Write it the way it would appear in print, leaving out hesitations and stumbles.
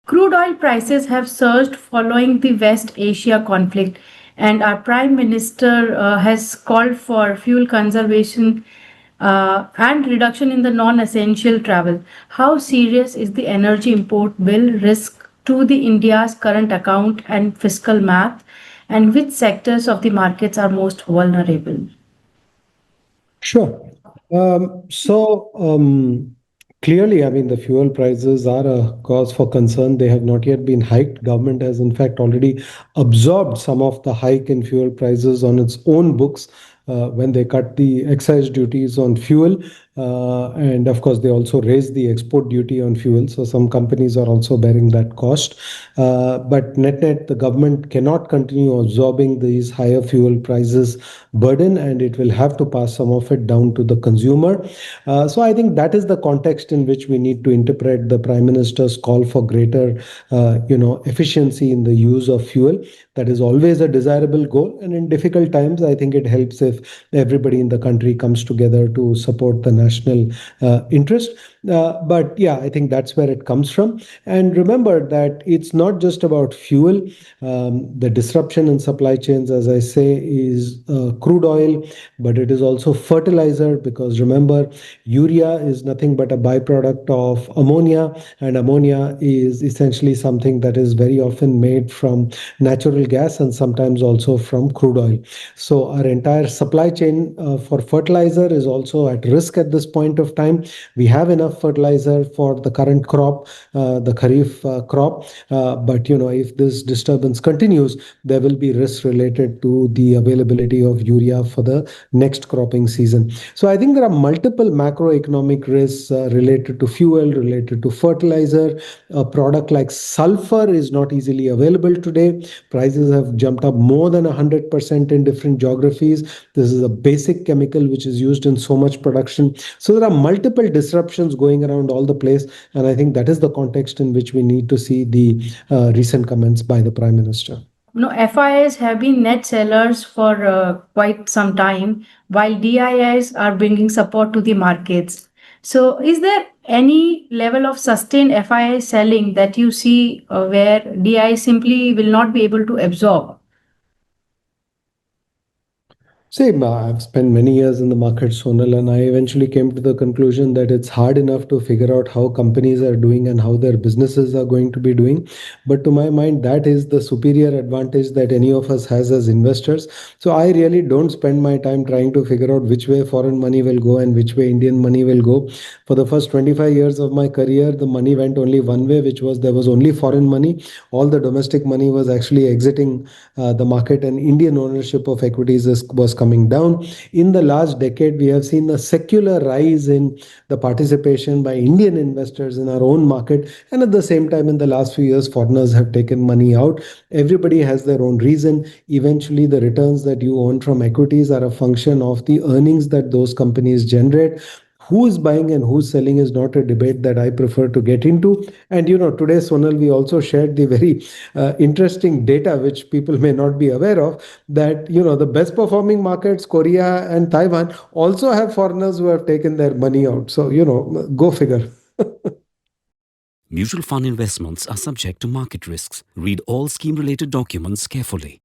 Crude oil prices have surged following the West Asia conflict, and our Prime Minister has called for fuel conservation and reduction in the non essential travel. How serious is the energy import bill risk to the India's current account and fiscal math, and which sectors of the markets are most vulnerable? Sure. Clearly, I mean, the fuel prices are a cause for concern. They have not yet been hiked. Government has, in fact, already absorbed some of the hike in fuel prices on its own books when they cut the excise duties on fuel. And of course, they also raised the export duty on fuel. So some companies are also bearing that cost. But net, the government cannot continue absorbing these higher fuel prices burden, and it will have to pass some of it down to the consumer. So I think that is the context in which we need to interpret the Prime Minister's call for greater, efficiency in the use of fuel. That is always a desirable goal, and in difficult times, I think it helps if everybody in the country comes together to support the national interest. But yeah, I think that's where it comes from. And remember that it's not just about fuel. The disruption in supply chains, as I say, is crude oil, but it is also fertilizer, because remember, urea is nothing but a byproduct of ammonia, and ammonia is essentially something that is very often made from natural gas and sometimes also from crude oil. So our entire supply chain for fertilizer is also at risk at this point of time. We have enough fertilizer for the current crop, the Kharif crop, but if this disturbance continues, there will be risks related to the availability of urea for the next cropping season. So I think there are multiple macroeconomic risks related to fuel, related to fertilizer. A product like sulfur is not easily available today. Prices have jumped up more than 100% in different geographies. This is a basic chemical which is used in so much production. So there are multiple disruptions going around all the place, and I think that is the context in which we need to see the recent comments by the Prime Minister. No, FIIs have been net sellers for quite some time, while DIIs are bringing support to the markets. So, is there any level of sustained FII selling that you see where DI simply will not be able to absorb? Same. I've spent many years in the market, Sonal, and I eventually came to the conclusion that it's hard enough to figure out how companies are doing and how their businesses are going to be doing. But to my mind, that is the superior advantage that any of us has as investors. So I really don't spend my time trying to figure out which way foreign money will go and which way Indian money will go. For the first 25 years of my career, the money went only one way, which was there was only foreign money. All the domestic money was actually exiting the market, and Indian ownership of equities was coming down. In the last decade, we have seen a secular rise in the participation by Indian investors in our own market. And at the same time, in the last few years, foreigners have taken money out. Everybody has their own reason. Eventually, the returns that you own from equities are a function of the earnings that those companies generate. Who is buying and who's selling is not a debate that I prefer to get into. And today, Sonal, we also shared the very interesting data which people may not be aware of, that the best performing markets, Korea and Taiwan, also have foreigners who have taken their money out. So go figure. Mutual fund investments are subject to market risks. Read all scheme related documents carefully.